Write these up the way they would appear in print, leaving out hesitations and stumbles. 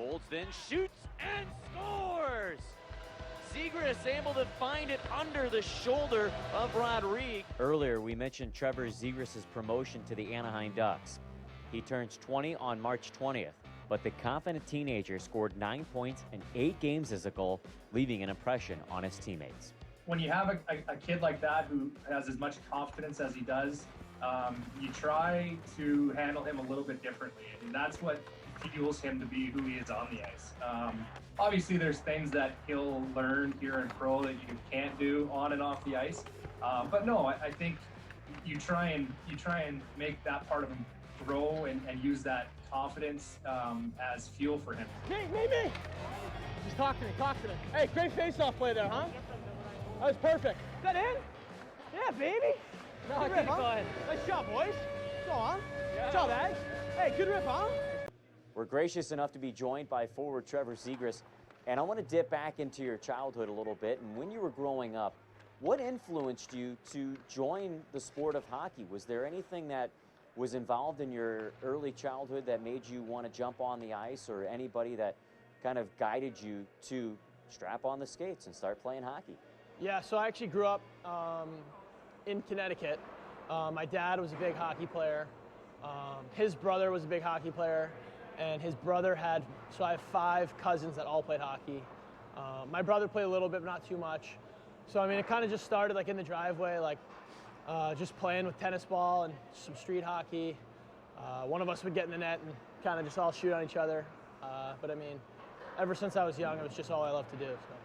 Holds, then shoots and scores! Zegras able to find it under the shoulder of Rodriguez. Earlier, we mentioned Trevor Zegras' promotion to the Anaheim Ducks. He turns 20 on March 20th, but the confident teenager scored 9 points in 8 games as a Gull, leaving an impression on his teammates. When you have a kid like that who has as much confidence as he does, you try to handle him a little bit differently, and that's what fuels him to be who he is on the ice. Obviously, there's things that he'll learn here in pro that you can't do on and off the ice, but no, I think you try and make that part of him grow and use that confidence as fuel for him. Me! Just talk to me. Hey, great face-off play there, huh? That was perfect. Is that in? Yeah, baby. No, good rip, huh? Nice job, boys. Go on. Yeah. Good job, Ags. Hey, good rip, huh? We're gracious enough to be joined by forward Trevor Zegras, and I want to dip back into your childhood a little bit. And when you were growing up, what influenced you to join the sport of hockey? Was there anything that was involved in your early childhood that made you want to jump on the ice, or anybody that kind of guided you to strap on the skates and start playing hockey? Yeah, so I actually grew up in Connecticut. My dad was a big hockey player. His brother was a big hockey player, and his brother so I have 5 cousins that all played hockey. My brother played a little bit, but not too much. So, I mean, it kind of just started like in the driveway, like just playing with tennis ball and some street hockey. One of us would get in the net and kind of just all shoot on each other. But I mean, ever since I was young, it was just all I loved to do. So.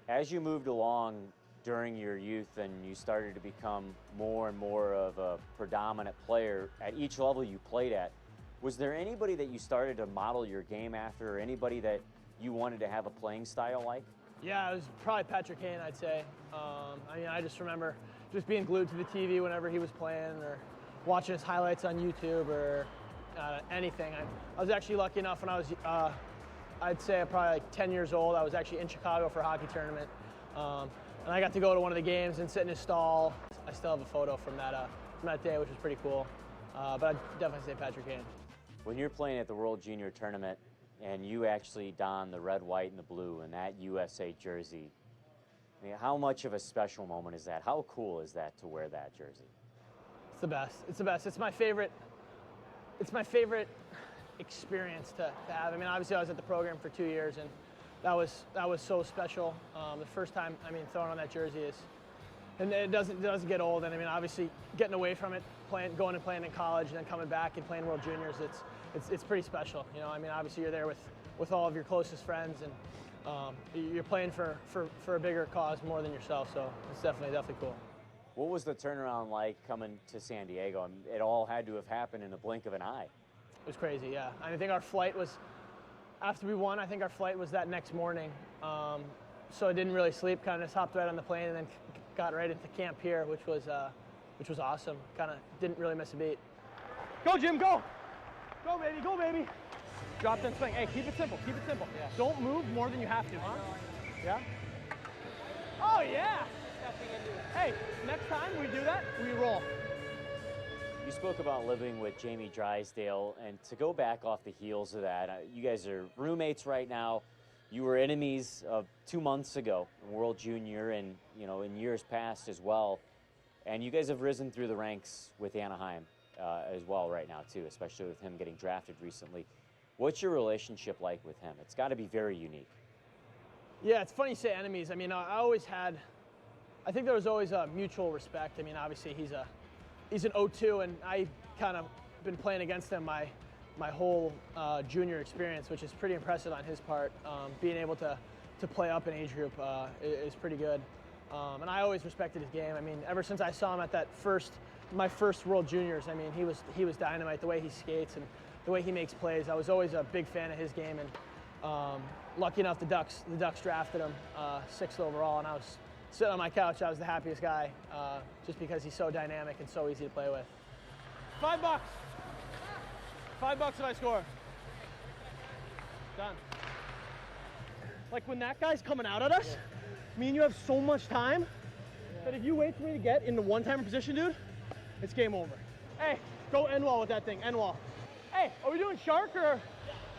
As you moved along during your youth and you started to become more and more of a predominant player at each level you played at, was there anybody that you started to model your game after, or anybody that you wanted to have a playing style like? Yeah, it was probably Patrick Kane, I'd say. I mean, I just remember just being glued to the TV whenever he was playing, or watching his highlights on YouTube, or anything. I was actually lucky enough when I was, I'd say probably like 10 years old, I was actually in Chicago for a hockey tournament. And I got to go to one of the games and sit in his stall. I still have a photo from that day, which was pretty cool. But I'd definitely say Patrick Kane. When you're playing at the World Junior Tournament and you actually don the red, white, and the blue in that USA jersey, I mean, how much of a special moment is that? How cool is that to wear that jersey? It's the best. It's the best. It's my favorite experience to have. I mean, obviously I was at the program for 2 years, and that was so special. The first time, I mean, throwing on that jersey is, and it doesn't get old. And I mean, obviously getting away from it, going and playing in college, and then coming back and playing World Juniors, it's pretty special. You know, I mean, obviously you're there with all of your closest friends, and you're playing for a bigger cause more than yourself. So it's definitely cool. What was the turnaround like coming to San Diego? I mean, it all had to have happened in the blink of an eye. It was crazy, yeah. I think our flight was, after we won, I think our flight was that next morning. So I didn't really sleep, kind of just hopped right on the plane and then got right into camp here, which was awesome. Kind of didn't really miss a beat. Go, Jim, go! Go, baby, go, baby! Drop and swing. Hey, keep it simple, keep it simple. Yeah. Don't move more than you have to, huh? Yeah? Oh, yeah! Hey, next time we do that, we roll. You spoke about living with Jamie Drysdale, and to go back off the heels of that, you guys are roommates right now. You were enemies 2 months ago in World Junior, and in years past as well. And you guys have risen through the ranks with Anaheim as well right now too, especially with him getting drafted recently. What's your relationship like with him? It's got to be very unique. Yeah, it's funny you say enemies. I mean, I think there was always a mutual respect. I mean, obviously he's an 0-2, and I kind of been playing against him my whole junior experience, which is pretty impressive on his part. Being able to play up an age group is pretty good. And I always respected his game. I mean, ever since I saw him at my first World Juniors, I mean, he was dynamite. The way he skates and the way he makes plays, I was always a big fan of his game. And lucky enough, the Ducks drafted him 6th overall, and I was sitting on my couch. I was the happiest guy, just because he's so dynamic and so easy to play with. $5. $5 if I score. Done. Like when that guy's coming out at us, me and you have so much time that if you wait for me to get in the one-timer position, dude, it's game over. Hey, go end wall with that thing, end wall. Hey, are we doing shark or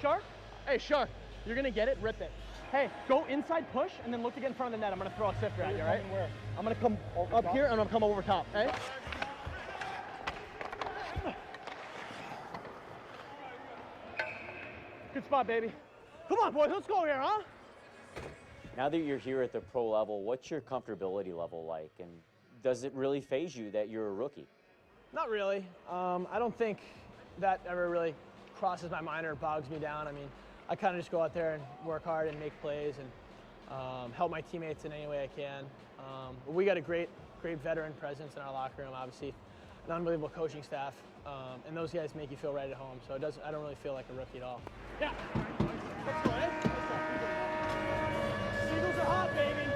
shark? Hey, shark. You're gonna get it, rip it. Hey, go inside push and then look to get in front of the net. I'm gonna throw a sifter at you, all right? Where? I'm gonna come Over up top? here and I'm gonna come over top, okay? Good spot, baby. Come on, boys, let's go here, huh? Now that you're here at the pro level, what's your comfortability level like? And does it really faze you that you're a rookie? Not really. I don't think that ever really crosses my mind or bogs me down. I mean, I kind of just go out there and work hard and make plays and help my teammates in any way I can. We got a great veteran presence in our locker room, obviously, an unbelievable coaching staff, and those guys make you feel right at home. So I don't really feel like a rookie at all. Yeah. Let's go, eh? Let's go. Eagles are hot, baby.